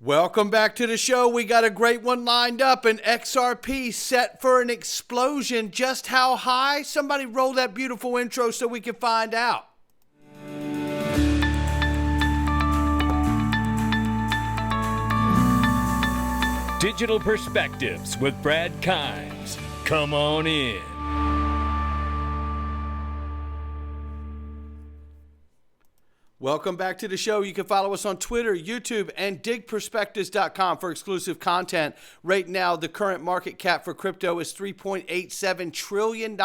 Welcome back to the show. We got a great one lined up, and XRP set for an explosion. Just how high? Somebody roll that beautiful intro so we can find out. Digital Perspectives with Brad Kimes. Come on in. Welcome back to the show. You can follow us on Twitter, YouTube, and digperspectives.com for exclusive content. Right now, the current market cap for crypto is $3.87 trillion.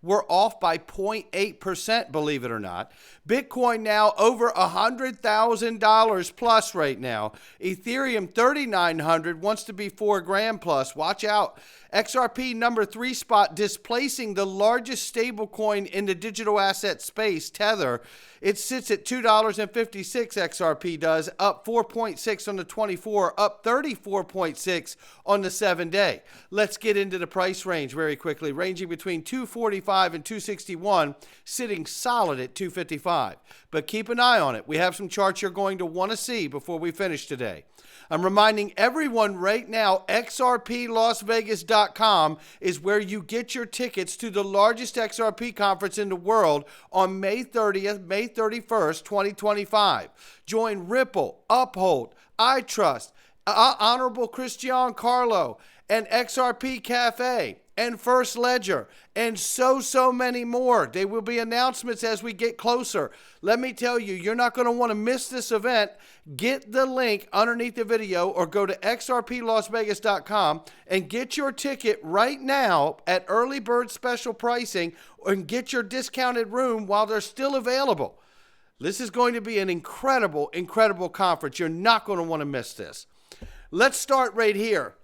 We're off by 0.8%, believe it or not. Bitcoin now over $100,000 plus right now. Ethereum 3,900 wants to be $4,000 plus. Watch out. XRP number 3 spot displacing the largest stablecoin in the digital asset space, Tether. It sits at $2.56, XRP does, up 4.6 on the 24, up 34.6 on the 7-day. Let's get into the price range very quickly, ranging between 245 and 261, sitting solid at 255. But keep an eye on it. We have some charts you're going to want to see before we finish today. I'm reminding everyone right now, XRPLasVegas.com is where you get your tickets to the largest XRP conference in the world on May 30th, May 31st, 2025. Join Ripple, Uphold, iTrust, Honorable Christian Carlo, and XRP Cafe, and First Ledger, and so many more. There will be announcements as we get closer. Let me tell you, you're not going to want to miss this event. Get the link underneath the video or go to xrplasvegas.com and get your ticket right now at early bird special pricing and get your discounted room while they're still available. This is going to be an incredible conference. You're not going to want to miss this. Let's start right here.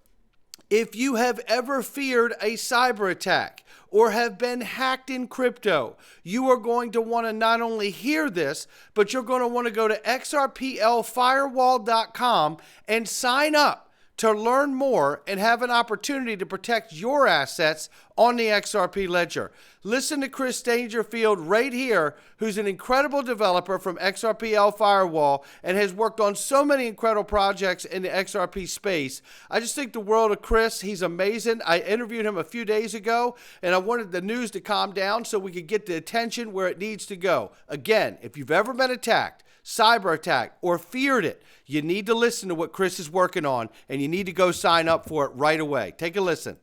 If you have ever feared a cyber attack or have been hacked in crypto, you are going to want to not only hear this, but you're going to want to go to xrplfirewall.com and sign up to learn more and have an opportunity to protect your assets on the XRP ledger. Listen to Chris Dangerfield right here, who's an incredible developer from XRPL Firewall and has worked on so many incredible projects in the XRP space. I just think the world of Chris. He's amazing. I interviewed him a few days ago, and I wanted the news to calm down so we could get the attention where it needs to go. Again, if you've ever been attacked, cyber attack, or feared it, you need to listen to what Chris is working on, and you need to go sign up for it right away. Take a listen.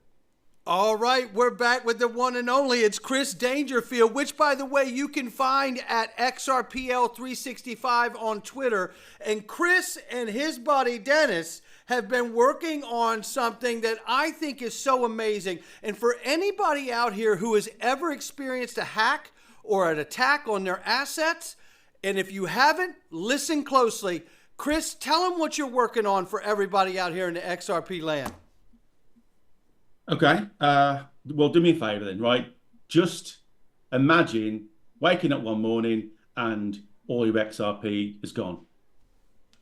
All right, we're back with the one and only. It's Chris Dangerfield, which, by the way, you can find at XRPL365 on Twitter. And Chris and his buddy Dennis have been working on something that I think is so amazing. And for anybody out here who has ever experienced a hack or an attack on their assets, and if you haven't, listen closely. Chris, tell them what you're working on for everybody out here in the XRP land. Okay. Well, do me a favor then, right? Just imagine waking up one morning and all your XRP is gone.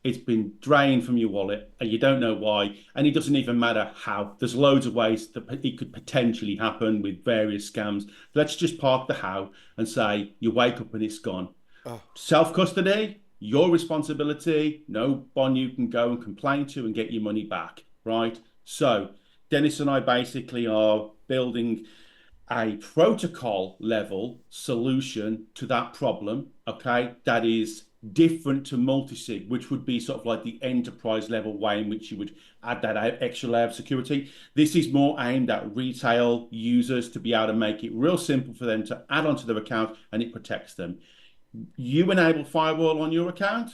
It's been drained from your wallet and you don't know why. And it doesn't even matter how. There's loads of ways that it could potentially happen with various scams. Let's just park the how and say you wake up and it's gone. Oh. Self-custody, your responsibility. No one you can go and complain to and get your money back, right? So Dennis and I basically are building a protocol level solution to that problem, okay? That is different to multi-sig, which would be sort of like the enterprise level way in which you would add that extra layer of security. This is more aimed at retail users to be able to make it real simple for them to add onto their account and it protects them. You enable firewall on your account,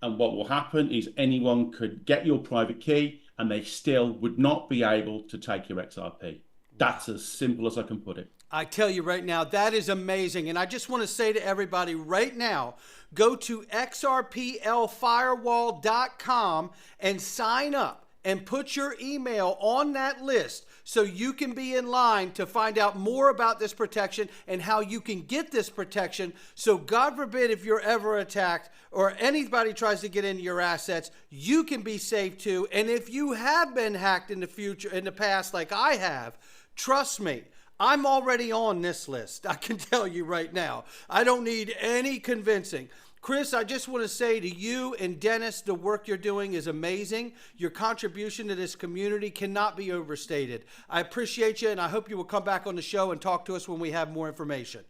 and what will happen is anyone could get your private key and they still would not be able to take your XRP. That's as simple as I can put it. I tell you right now, that is amazing. And I just want to say to everybody right now, go to xrplfirewall.com and sign up and put your email on that list so you can be in line to find out more about this protection and how you can get this protection. So God forbid if you're ever attacked or anybody tries to get into your assets, you can be safe too. And if you have been hacked in the past like I have, trust me, I'm already on this list. I can tell you right now. I don't need any convincing. Chris, I just want to say to you and Dennis, the work you're doing is amazing. Your contribution to this community cannot be overstated. I appreciate you, and I hope you will come back on the show and talk to us when we have more information.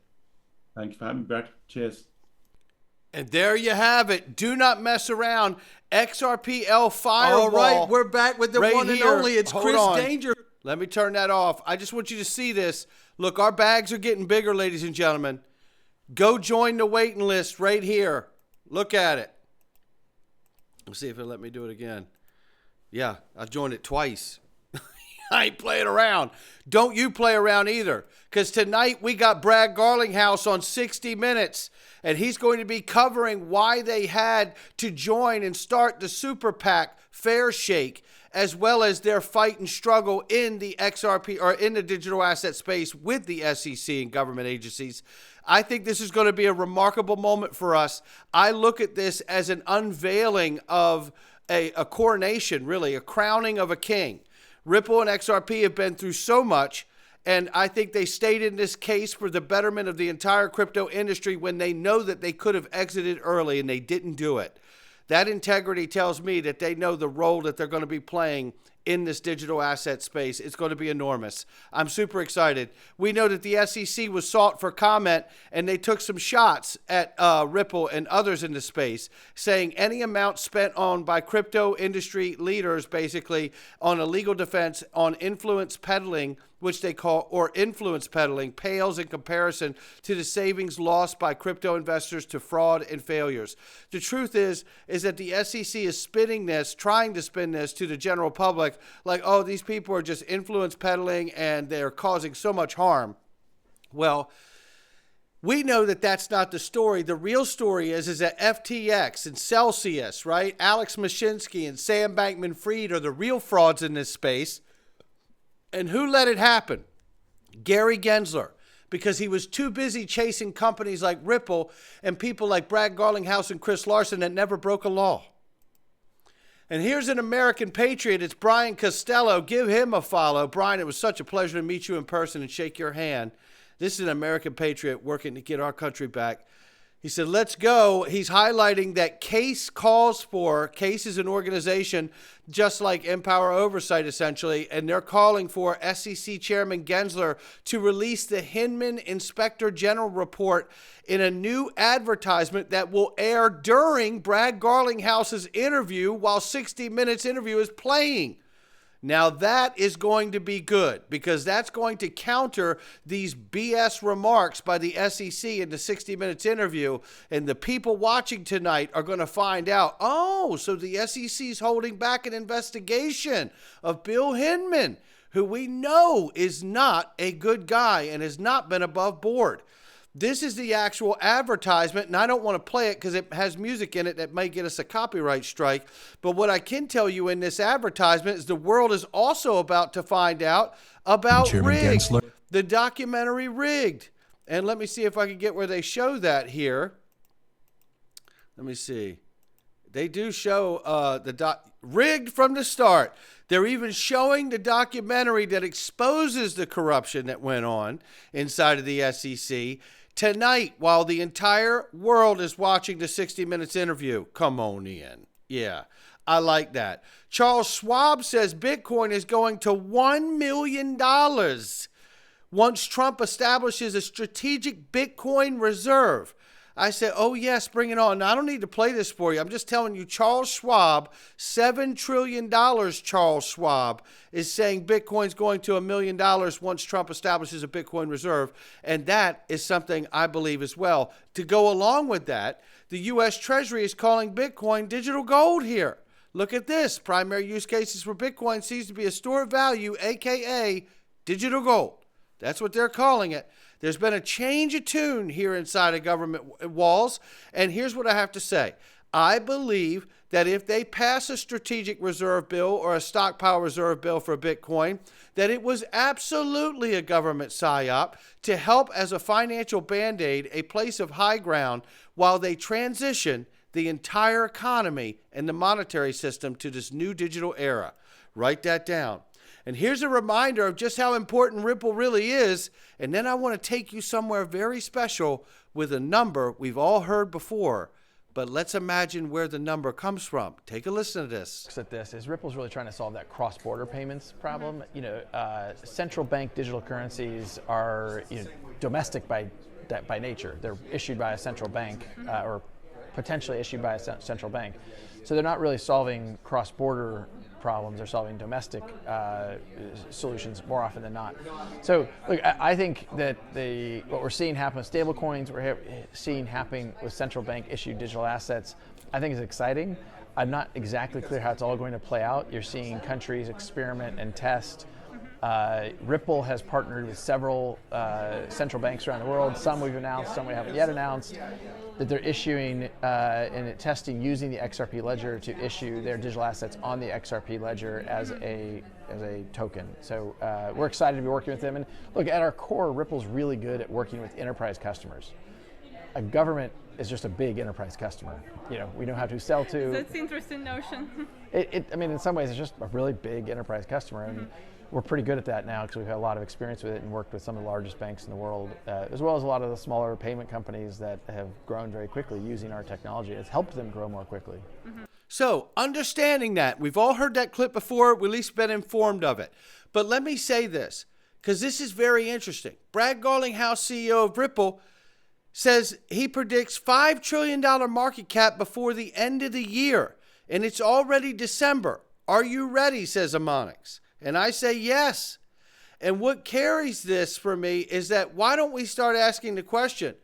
Thank you for having me, Brad. Cheers. And there you have it. Do not mess around. XRPL Fireball. All right, we're back with the right one and here. only. It's Hold Chris on. Danger. Let me turn that off. I just want you to see this. Look, our bags are getting bigger, ladies and gentlemen. Go join the waiting list right here. Look at it. Let's see if it'll let me do it again. Yeah, I joined it twice. I ain't playing around. Don't you play around either. Because tonight we got Brad Garlinghouse on 60 Minutes. And he's going to be covering why they had to join and start the super PAC Fair Shake, as well as their fight and struggle in the XRP or in the digital asset space with the SEC and government agencies. I think this is going to be a remarkable moment for us. I look at this as an unveiling of a coronation, really, a crowning of a king. Ripple and XRP have been through so much, and I think they stayed in this case for the betterment of the entire crypto industry when they know that they could have exited early and they didn't do it. That integrity tells me that they know the role that they're going to be playing in this digital asset space. It's going to be enormous. I'm super excited. We know that the SEC was sought for comment, and they took some shots at Ripple and others in the space, saying any amount spent on by crypto industry leaders, basically, on a legal defense on influence peddling, which they call, or influence peddling, pales in comparison to the savings lost by crypto investors to fraud and failures. The truth is that the SEC is spinning this, trying to spin this to the general public like, oh, these people are just influence peddling and they're causing so much harm. Well, we know that that's not the story. The real story is that FTX and Celsius, right? Alex Mashinsky and Sam Bankman-Fried are the real frauds in this space. And who let it happen? Gary Gensler, because he was too busy chasing companies like Ripple and people like Brad Garlinghouse and Chris Larson that never broke a law. And here's an American patriot. It's Brian Costello. Give him a follow. Brian, it was such a pleasure to meet you in person and shake your hand. This is an American patriot working to get our country back. He said, let's go. He's highlighting that CASE calls for, CASE is an organization just like Empower Oversight, essentially, and they're calling for SEC Chairman Gensler to release the Hinman Inspector General report in a new advertisement that will air during Brad Garlinghouse's interview while 60 Minutes interview is playing. Now that is going to be good because that's going to counter these BS remarks by the SEC in the 60 Minutes interview. And the people watching tonight are going to find out, oh, so the SEC is holding back an investigation of Bill Hinman, who we know is not a good guy and has not been above board. This is the actual advertisement, and I don't want to play it because it has music in it that may get us a copyright strike. But what I can tell you in this advertisement is the world is also about to find out about Rigged, the documentary Rigged. And let me see if I can get where they show that here. Let me see. They do show Rigged from the start. They're even showing the documentary that exposes the corruption that went on inside of the SEC. Tonight, while the entire world is watching the 60 Minutes interview. Come on in. Yeah, I like that. Charles Schwab says Bitcoin is going to $1 million once Trump establishes a strategic Bitcoin reserve. I said, oh, yes, bring it on. Now, I don't need to play this for you. I'm just telling you, Charles Schwab, $7 trillion, Charles Schwab, is saying Bitcoin's going to $1 million once Trump establishes a Bitcoin reserve. And that is something I believe as well. To go along with that, the U.S. Treasury is calling Bitcoin digital gold here. Look at this. Primary use cases for Bitcoin seems to be a store of value, a.k.a. digital gold. That's what they're calling it. There's been a change of tune here inside of government walls. And here's what I have to say. I believe that if they pass a strategic reserve bill or a stockpile reserve bill for Bitcoin, that it was absolutely a government psyop to help as a financial band-aid, a place of high ground, while they transition the entire economy and the monetary system to this new digital era. Write that down. And here's a reminder of just how important Ripple really is. And then I want to take you somewhere very special with a number we've all heard before. But let's imagine where the number comes from. Take a listen to this. At this is Ripple's really trying to solve that cross-border payments problem. Central bank digital currencies are domestic by nature. They're issued by a central bank or potentially issued by a central bank. So they're not really solving cross-border problems. They're solving domestic solutions more often than not. So look, I think that what we're seeing happen with stablecoins, we're seeing happening with central bank issued digital assets, I think is exciting. I'm not exactly clear how it's all going to play out. You're seeing countries experiment and test. Ripple has partnered with several central banks around the world. Some we've announced, some we haven't yet announced, that they're issuing and testing using the XRP ledger to issue their digital assets on the XRP ledger as a token. So we're excited to be working with them. And look, at our core, Ripple's really good at working with enterprise customers. A government is just a big enterprise customer. We know how to sell to. That's an interesting notion. I mean, in some ways, it's just a really big enterprise customer. And we're pretty good at that now because we've had a lot of experience with it and worked with some of the largest banks in the world, as well as a lot of the smaller payment companies that have grown very quickly using our technology. It's helped them grow more quickly. So, understanding that, we've all heard that clip before, we've at least been informed of it. But let me say this, because this is very interesting. Brad Garlinghouse, CEO of Ripple, says he predicts $5 trillion market cap before the end of the year, and it's already December. Are you ready, says Amonix. And I say yes. And what carries this for me is that why don't we start asking the question,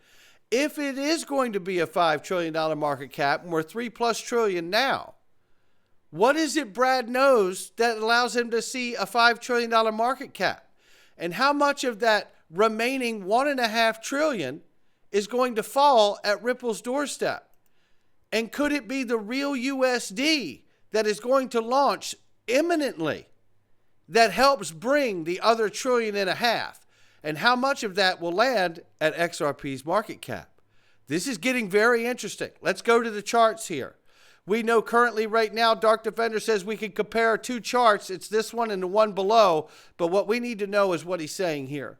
if it is going to be a $5 trillion market cap and we're $3+ trillion now, what is it Brad knows that allows him to see a $5 trillion market cap? And how much of that remaining $1.5 trillion is going to fall at Ripple's doorstep? And could it be the real USD that is going to launch imminently that helps bring the other $1.5 trillion? And how much of that will land at XRP's market cap? This is getting very interesting. Let's go to the charts here. We know currently right now, Dark Defender says we can compare two charts. It's this one and the one below. But what we need to know is what he's saying here.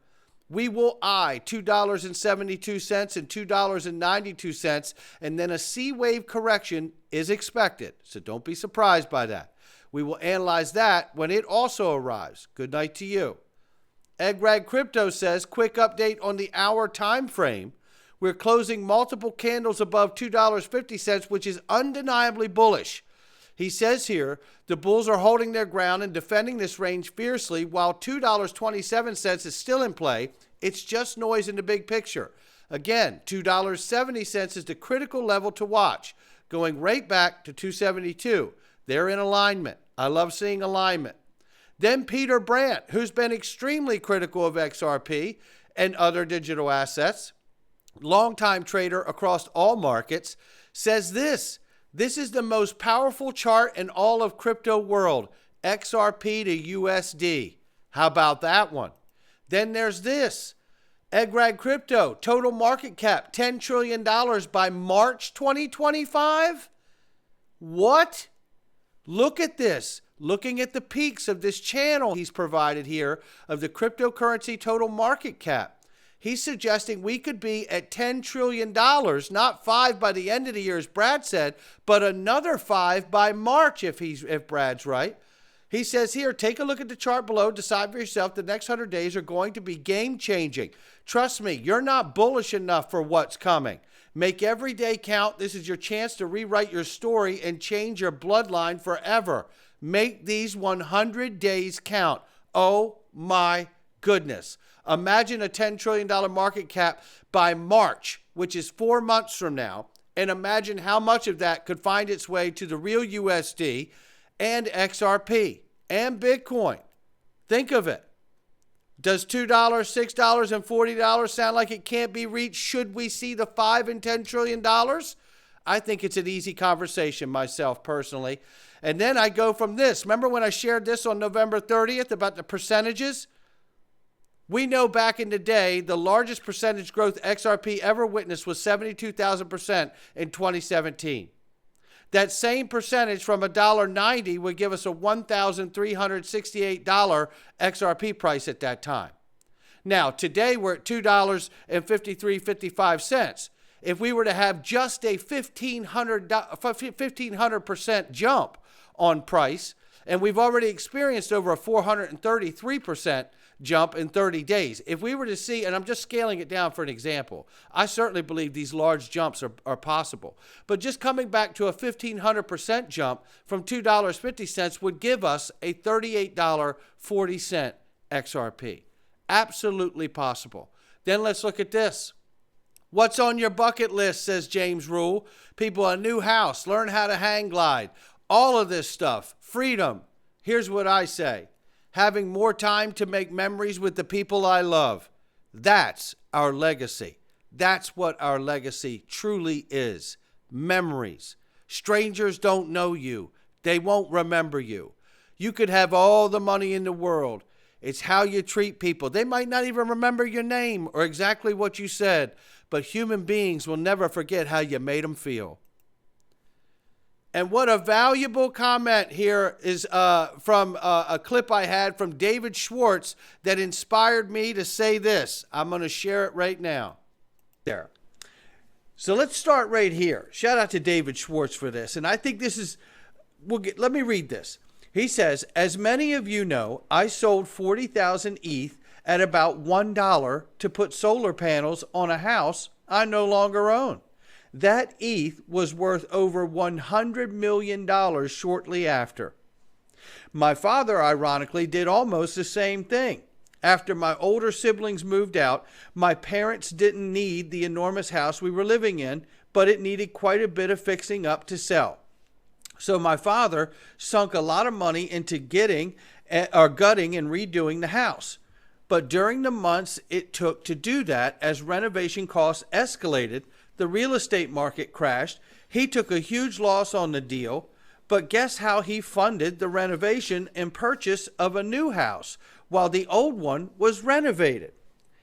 We will eye $2.72 and $2.92, and then a C-wave correction is expected. So don't be surprised by that. We will analyze that when it also arrives. Good night to you. Egrag Crypto says, quick update on the hour time frame. We're closing multiple candles above $2.50, which is undeniably bullish. He says here, the bulls are holding their ground and defending this range fiercely, while $2.27 is still in play. It's just noise in the big picture. Again, $2.70 is the critical level to watch, going right back to $2.72. They're in alignment. I love seeing alignment. Then Peter Brandt, who's been extremely critical of XRP and other digital assets, longtime trader across all markets, says this is the most powerful chart in all of crypto world, XRP to USD. How about that one? Then there's this, Egrag Crypto, total market cap, $10 trillion by March 2025? What? Look at this. Looking at the peaks of this channel he's provided here of the cryptocurrency total market cap. He's suggesting we could be at $10 trillion, not 5 by the end of the year, as Brad said, but another 5 by March if Brad's right. He says here, take a look at the chart below, decide for yourself. The next 100 days are going to be game-changing. Trust me, you're not bullish enough for what's coming. Make every day count. This is your chance to rewrite your story and change your bloodline forever. Make these 100 days count. Oh my goodness. Imagine a $10 trillion market cap by March, which is 4 months from now, and imagine how much of that could find its way to the real USD and XRP and Bitcoin. Think of it. Does $2, $6, and $40 sound like it can't be reached? Should we see the $5 and $10 trillion? I think it's an easy conversation myself personally. And then I go from this. Remember when I shared this on November 30th about the percentages? We know back in the day, the largest percentage growth XRP ever witnessed was 72,000% in 2017. That same percentage from $1.90 would give us a $1,368 XRP price at that time. Now, today we're at $2.5355. if we were to have just a 1,500% jump on price, and we've already experienced over a 433% jump in 30 days. If we were to see, and I'm just scaling it down for an example, I certainly believe these large jumps are possible. But just coming back to a 1,500% jump from $2.50 would give us a $38.40 XRP. Absolutely possible. Then let's look at this. What's on your bucket list, says James Rule. People, a new house, learn how to hang glide. All of this stuff, freedom. Here's what I say. Having more time to make memories with the people I love. That's our legacy. That's what our legacy truly is. Memories. Strangers don't know you. They won't remember you. You could have all the money in the world. It's how you treat people. They might not even remember your name or exactly what you said, but human beings will never forget how you made them feel. And what a valuable comment here is from a clip I had from David Schwartz that inspired me to say this. I'm going to share it right now. There. So let's start right here. Shout out to David Schwartz for this. And I think this is, let me read this. He says, as many of you know, I sold 40,000 ETH at about $1 to put solar panels on a house I no longer own. That ETH was worth over $100 million shortly after. My father, ironically, did almost the same thing. After my older siblings moved out, my parents didn't need the enormous house we were living in, but it needed quite a bit of fixing up to sell. So my father sunk a lot of money into gutting and redoing the house. But during the months it took to do that, as renovation costs escalated, the real estate market crashed. He took a huge loss on the deal, but guess how he funded the renovation and purchase of a new house while the old one was renovated?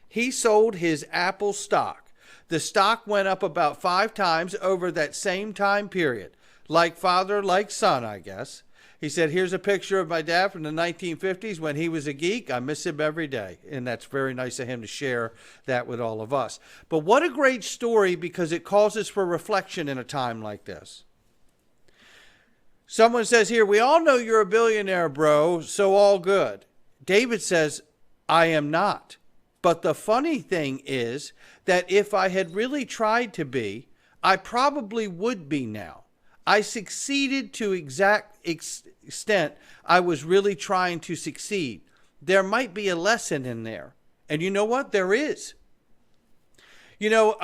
He sold his Apple stock. The stock went up about 5 times over that same time period. Like father, like son, I guess. He said, here's a picture of my dad from the 1950s when he was a geek. I miss him every day. And that's very nice of him to share that with all of us. But what a great story, because it causes for reflection in a time like this. Someone says here, we all know you're a billionaire, bro, so all good. David says, I am not. But the funny thing is that if I had really tried to be, I probably would be now. I succeeded to exact extent I was really trying to succeed. There might be a lesson in there. And you know what? There is. You know,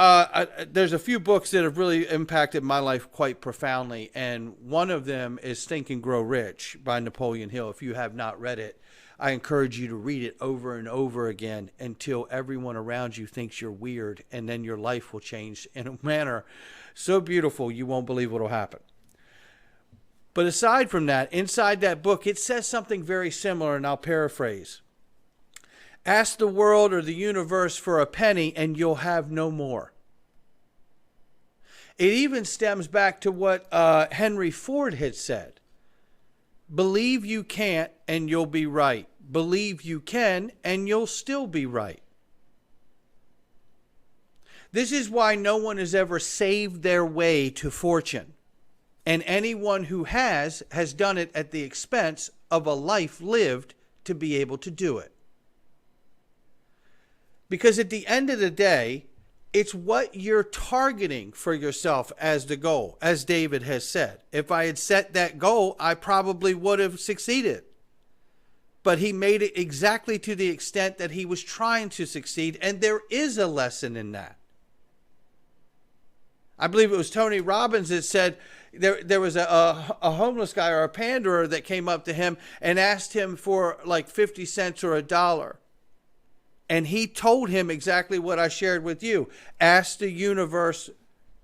there's a few books that have really impacted my life quite profoundly. And one of them is Think and Grow Rich by Napoleon Hill. If you have not read it, I encourage you to read it over and over again until everyone around you thinks you're weird. And then your life will change in a manner so beautiful you won't believe what will happen. But aside from that, inside that book, it says something very similar, and I'll paraphrase. Ask the world or the universe for a penny, and you'll have no more. It even stems back to what Henry Ford had said. Believe you can't, and you'll be right. Believe you can, and you'll still be right. This is why no one has ever saved their way to fortune. And anyone who has done it at the expense of a life lived to be able to do it. Because at the end of the day, it's what you're targeting for yourself as the goal, as David has said. If I had set that goal, I probably would have succeeded. But he made it exactly to the extent that he was trying to succeed, and there is a lesson in that. I believe it was Tony Robbins that said there was a homeless guy or a panderer that came up to him and asked him for like 50 cents or $1. And he told him exactly what I shared with you. Ask the universe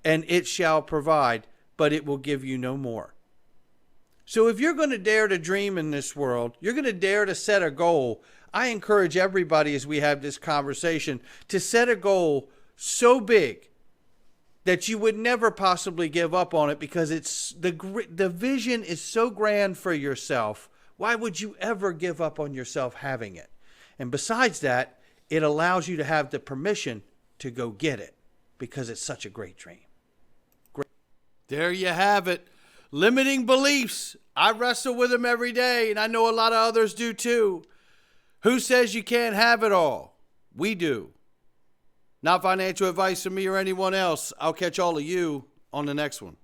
and it shall provide, but it will give you no more. So if you're going to dare to dream in this world, you're going to dare to set a goal. I encourage everybody as we have this conversation to set a goal so big that you would never possibly give up on it, because it's the vision is so grand for yourself. Why would you ever give up on yourself having it? And besides that, it allows you to have the permission to go get it. because it's such a great dream. There you have it. Limiting beliefs. I wrestle with them every day, and I know a lot of others do too. Who says you can't have it all? We do. Not financial advice from me or anyone else. I'll catch all of you on the next one.